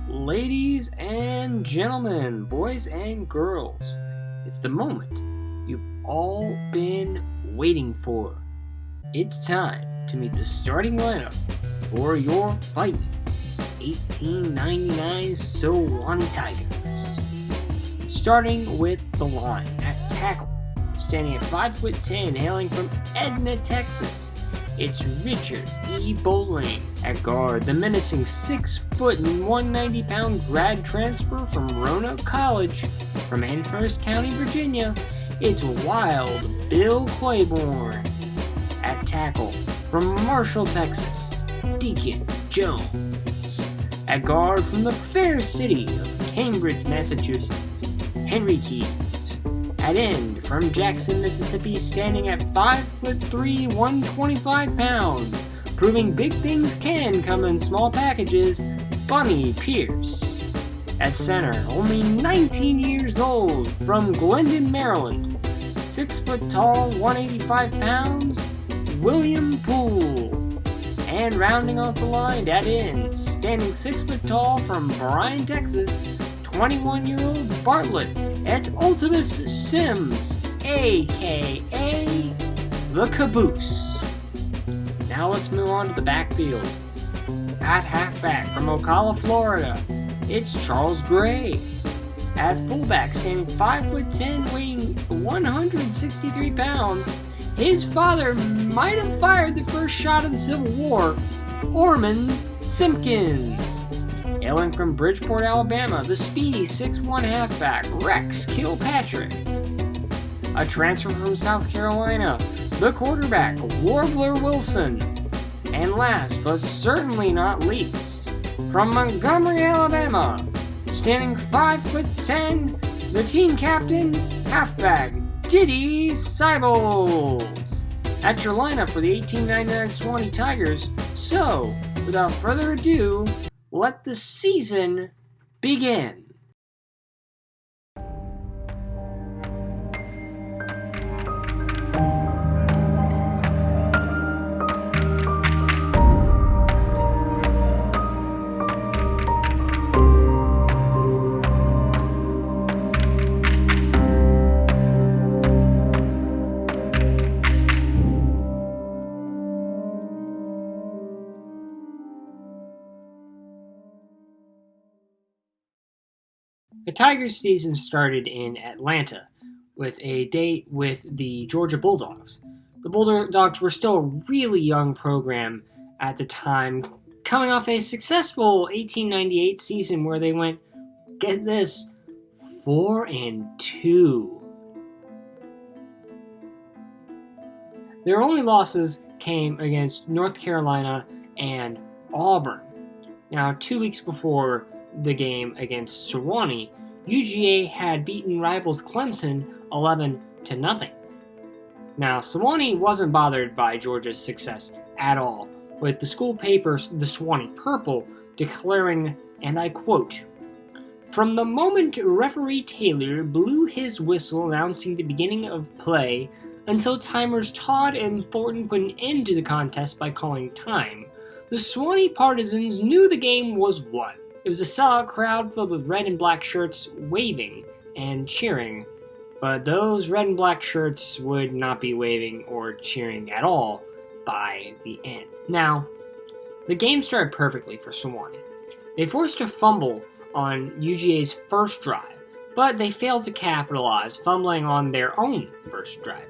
Ladies and gentlemen, boys and girls, it's the moment you've all been waiting for. It's time to meet the starting lineup for your fighting 1899 Sewanee Tigers. Starting with the line at tackle, standing at 5'10", hailing from Edna, Texas. It's Richard E. Bowling. At guard, the menacing 6 foot and 190-pound grad transfer from Roanoke College. From Amherst County, Virginia, it's Wild Bill Claiborne. At tackle, from Marshall, Texas, Deacon Jones. At guard, from the fair city of Cambridge, Massachusetts, Henry Keys. At end, from Jackson, Mississippi, standing at 5'3", 125 pounds, proving big things can come in small packages, Bunny Pierce. At center, only 19 years old, from Glendon, Maryland, 6 foot tall, 185 pounds, William Poole. And rounding off the line at end, standing 6 foot tall, from Bryan, Texas, 21-year-old Bartlett. It's Ultimus Sims, a.k.a. The Caboose. Now let's move on to the backfield. At halfback from Ocala, Florida, it's Charles Gray. At fullback, standing 5'10", weighing 163 pounds, his father might have fired the first shot of the Civil War, Orman Simpkins. Hailing from Bridgeport, Alabama, the speedy 6'1" halfback, Rex Kilpatrick. A transfer from South Carolina, the quarterback, Warbler Wilson. And last, but certainly not least, from Montgomery, Alabama, standing 5'10", the team captain, halfback, Diddy Seibles. That's your lineup for the 1899 Sewanee Tigers. So, without further ado, let the season begin. The Tigers' season started in Atlanta with a date with the Georgia Bulldogs. The Bulldogs were still a really young program at the time, coming off a successful 1898 season where they went, get this, 4-2. Their only losses came against North Carolina and Auburn. Now, 2 weeks before the game against Sewanee, UGA had beaten rivals Clemson 11-0. Now, Sewanee wasn't bothered by Georgia's success at all, with the school paper, the Sewanee Purple, declaring, and I quote, "From the moment referee Taylor blew his whistle announcing the beginning of play until timers Todd and Thornton put an end to the contest by calling time, the Sewanee partisans knew the game was won. It was a sellout crowd filled with red and black shirts waving and cheering, but those red and black shirts would not be waving or cheering at all by the end." Now, the game started perfectly for Sewanee. They forced a fumble on UGA's first drive, but they failed to capitalize, fumbling on their own first drive.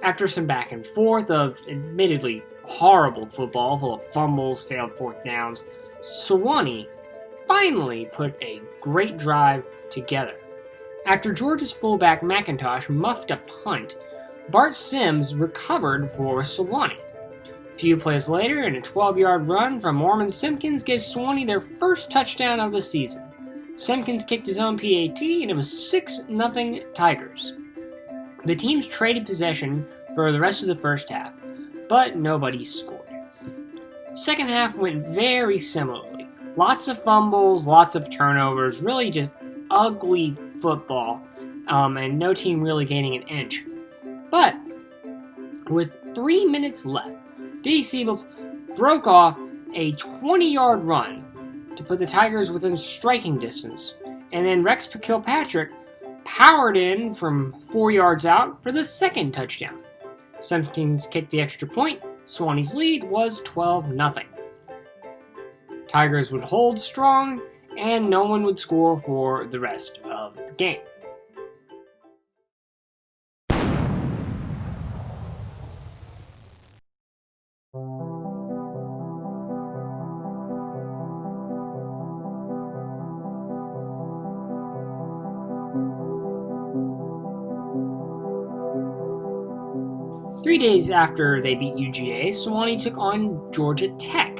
After some back and forth of admittedly horrible football full of fumbles, failed fourth downs, Sewanee finally put a great drive together. After Georgia's fullback McIntosh muffed a punt, Bart Sims recovered for Sewanee. A few plays later, and a 12-yard run from Orman Simpkins gave Sewanee their first touchdown of the season. Simpkins kicked his own PAT, and it was 6-0 Tigers. The teams traded possession for the rest of the first half, but nobody scored. Second half went very similarly. Lots of fumbles, lots of turnovers, really just ugly football, and no team really gaining an inch. But with 3 minutes left, Diddy Seibles broke off a 20-yard run to put the Tigers within striking distance, and then Rex Kilpatrick powered in from 4 yards out for the second touchdown. Simpkins kicked the extra point. Sewannee's lead was 12-0. Tigers would hold strong, and no one would score for the rest of the game. Three days after they beat UGA, Sewanee took on Georgia Tech.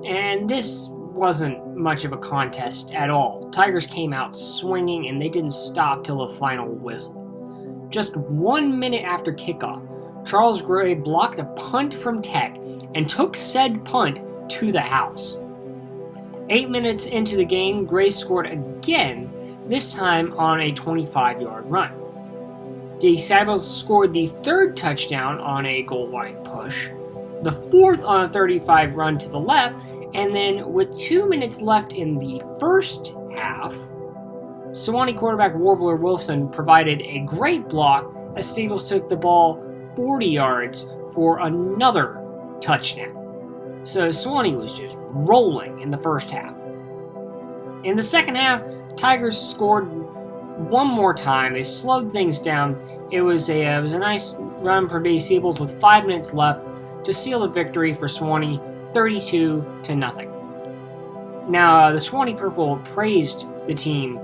And this wasn't much of a contest at all. Tigers came out swinging and they didn't stop till the final whistle. Just 1 minute after kickoff, Charles Gray blocked a punt from Tech and took said punt to the house. 8 minutes into the game, Gray scored again, this time on a 25-yard run. The Sables scored the third touchdown on a goal line push, the fourth on a 35 run to the left, and then with 2 minutes left in the first half, Sewanee quarterback Warbler Wilson provided a great block as Sables took the ball 40 yards for another touchdown. So Sewanee was just rolling in the first half. In the second half, Tigers scored one more time. They slowed things down. It was a nice run for Bay Sables with 5 minutes left to seal the victory for Sewanee, 32-0. Now, the Sewanee Purple praised the team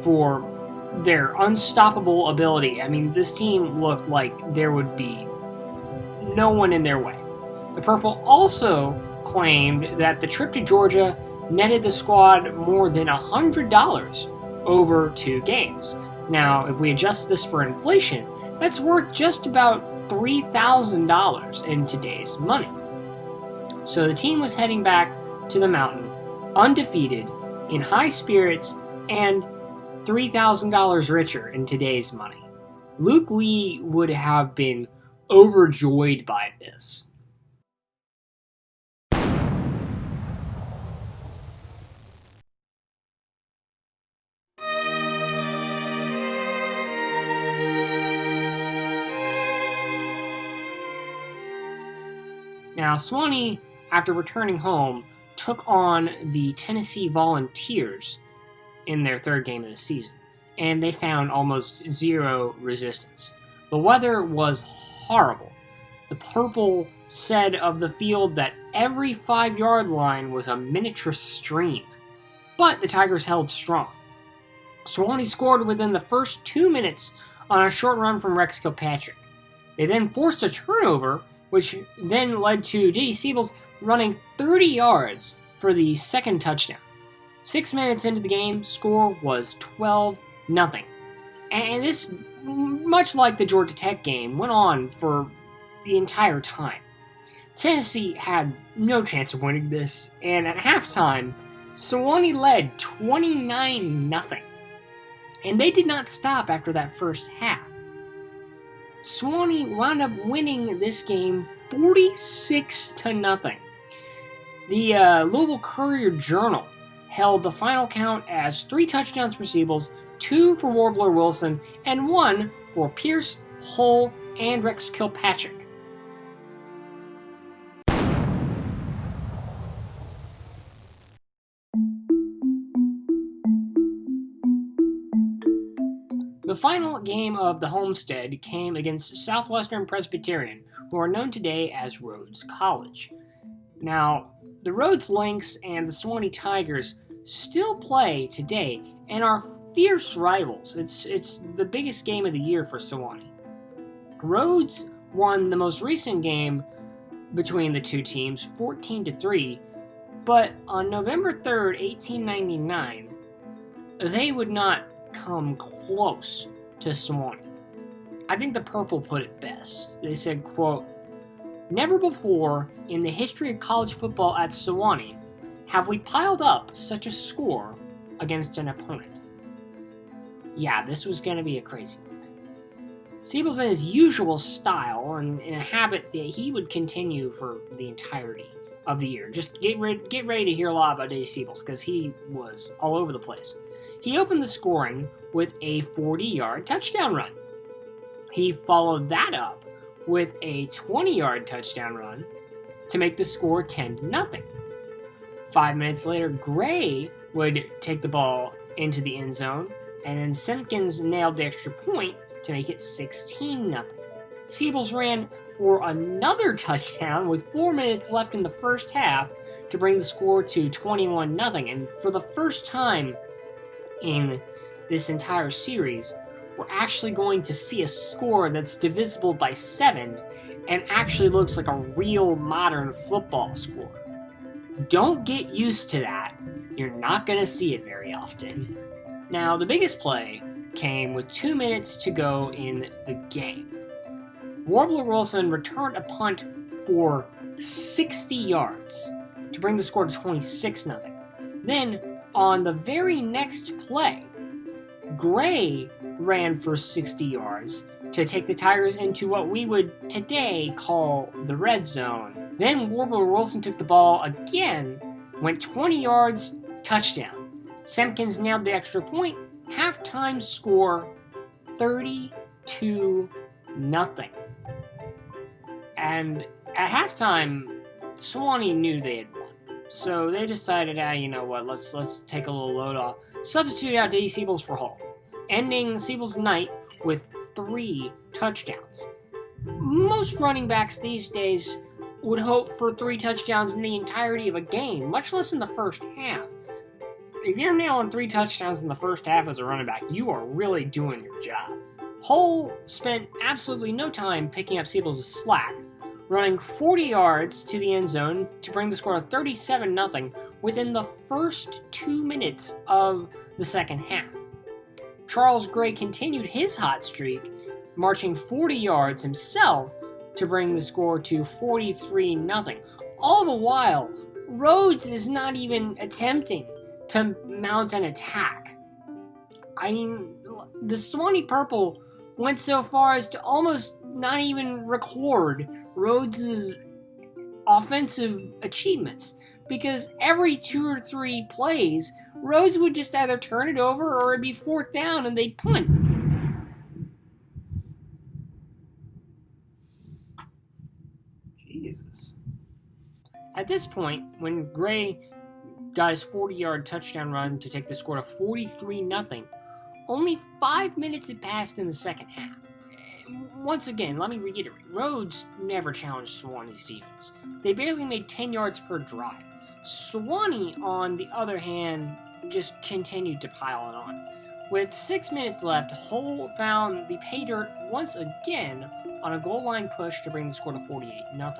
for their unstoppable ability. I mean, this team looked like there would be no one in their way. The Purple also claimed that the trip to Georgia netted the squad more than $100 over 2 games. Now, if we adjust this for inflation, that's worth just about $3,000 in today's money. So the team was heading back to the mountain, undefeated, in high spirits, and $3,000 richer in today's money. Luke Lee would have been overjoyed by this. Now, Sewanee, after returning home, took on the Tennessee Volunteers in their third game of the season, and they found almost zero resistance. The weather was horrible. The Purple said of the field that every 5-yard line was a miniature stream, but the Tigers held strong. Sewanee scored within the first 2 minutes on a short run from Rex Kilpatrick. They then forced a turnover, which then led to J.D. Sables running 30 yards for the second touchdown. 6 minutes into the game, score was 12-0. And this, much like the Georgia Tech game, went on for the entire time. Tennessee had no chance of winning this, and at halftime, Sewanee led 29-0. And they did not stop after that first half. Sewanee wound up winning this game 46-0. The Louisville Courier-Journal held the final count as 3 touchdowns for Sables, 2 for Warbler Wilson, and 1 for Pierce, Hull, and Rex Kilpatrick. The final game of the Homestead came against Southwestern Presbyterian, who are known today as Rhodes College. Now, the Rhodes Lynx and the Sewanee Tigers still play today and are fierce rivals. It's the biggest game of the year for Sewanee. Rhodes won the most recent game between the two teams, 14-3, but on November 3rd, 1899, they would not come close to Sewanee. I think the Purple put it best. They said, quote, "Never before in the history of college football at Sewanee have we piled up such a score against an opponent." Yeah, this was going to be a crazy one. Sables, in his usual style and in a habit that he would continue for the entirety of the year. Just get ready to hear a lot about Dave Siebels because he was all over the place. He opened the scoring with a 40-yard touchdown run. He followed that up with a 20-yard touchdown run to make the score 10-0. 5 minutes later, Gray would take the ball into the end zone, and then Simpkins nailed the extra point to make it 16-0. Siebels ran for another touchdown with 4 minutes left in the first half to bring the score to 21-0. And for the first time in this entire series, we're actually going to see a score that's divisible by 7 and actually looks like a real modern football score. Don't get used to that. You're not going to see it very often. Now, the biggest play came with 2 minutes to go in the game. Warbler Wilson returned a punt for 60 yards to bring the score to 26-0. Then, on the very next play, Gray ran for 60 yards to take the Tigers into what we would today call the red zone. Then Warbler Wilson took the ball again, went 20 yards, touchdown. Simpkins nailed the extra point. Halftime score 32-0. And at halftime, Sewanee knew they had won. So they decided, you know what, let's take a little load off. Substitute out Dave Siebels for Hall, ending Siebels' night with 3 touchdowns. Most running backs these days would hope for 3 touchdowns in the entirety of a game, much less in the first half. If you're nailing 3 touchdowns in the first half as a running back, you are really doing your job. Hull spent absolutely no time picking up Siebels' slack, running 40 yards to the end zone to bring the score to 37-0 within the first 2 minutes of the second half. Charles Gray continued his hot streak, marching 40 yards himself to bring the score to 43-0. All the while, Rhodes is not even attempting to mount an attack. I mean, the Sewanee Purple went so far as to almost not even record Rhodes' offensive achievements, because every 2 or 3 plays, Rhodes would just either turn it over or it'd be 4th down and they'd punt. Jesus. At this point, when Gray got his 40-yard touchdown run to take the score to 43-0, only 5 minutes had passed in the second half. Once again, let me reiterate, Rhodes never challenged Sewanee's defense. They barely made 10 yards per drive. Sewanee, on the other hand, just continued to pile it on. With 6 minutes left, Hull found the pay dirt once again on a goal line push to bring the score to 48-0.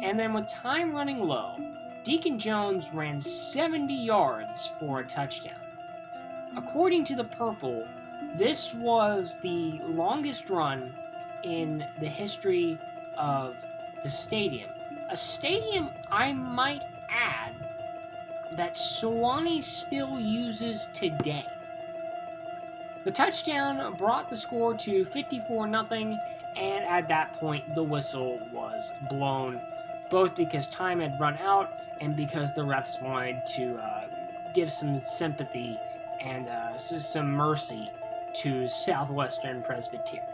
And then with time running low, Deacon Jones ran 70 yards for a touchdown. According to the Purple, this was the longest run in the history of the stadium. A stadium, I might add, that Sewanee still uses today. The touchdown brought the score to 54-0, and at that point the whistle was blown, both because time had run out and because the refs wanted to give some sympathy and some mercy to Southwestern Presbyterian.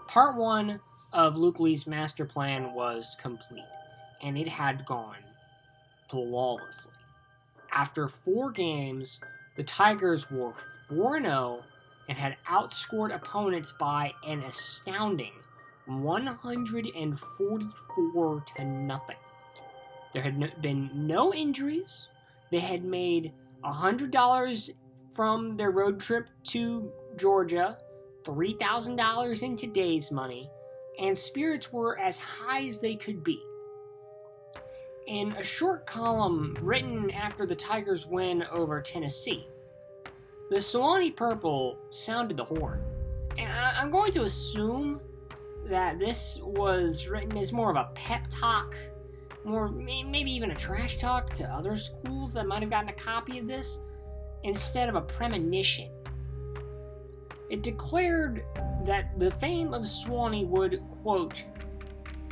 Part 1 of Luke Lee's master plan was complete, and it had gone flawlessly. After 4 games, the Tigers were 4-0 and had outscored opponents by an astounding 144-0. There had been no injuries. They had made $100 from their road trip to Georgia, $3,000 in today's money, and spirits were as high as they could be. In a short column written after the Tigers' win over Tennessee, the Sewanee Purple sounded the horn. And I'm going to assume that this was written as more of a pep talk or maybe even a trash talk to other schools that might have gotten a copy of this, instead of a premonition. It declared that the fame of Swanee would, quote,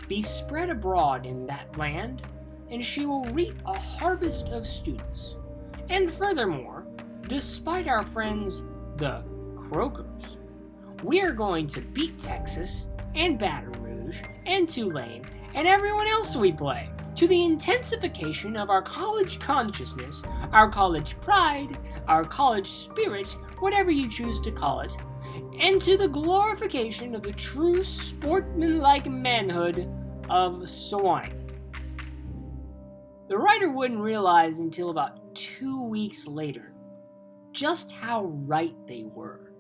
be spread abroad in that land, and she will reap a harvest of students. And furthermore, despite our friends, the Croakers, we are going to beat Texas, and Baton Rouge, and Tulane, and everyone else we play, to the intensification of our college consciousness, our college pride, our college spirit, whatever you choose to call it, and to the glorification of the true sportsmanlike manhood of Sewanee. The writer wouldn't realize until about 2 weeks later just how right they were.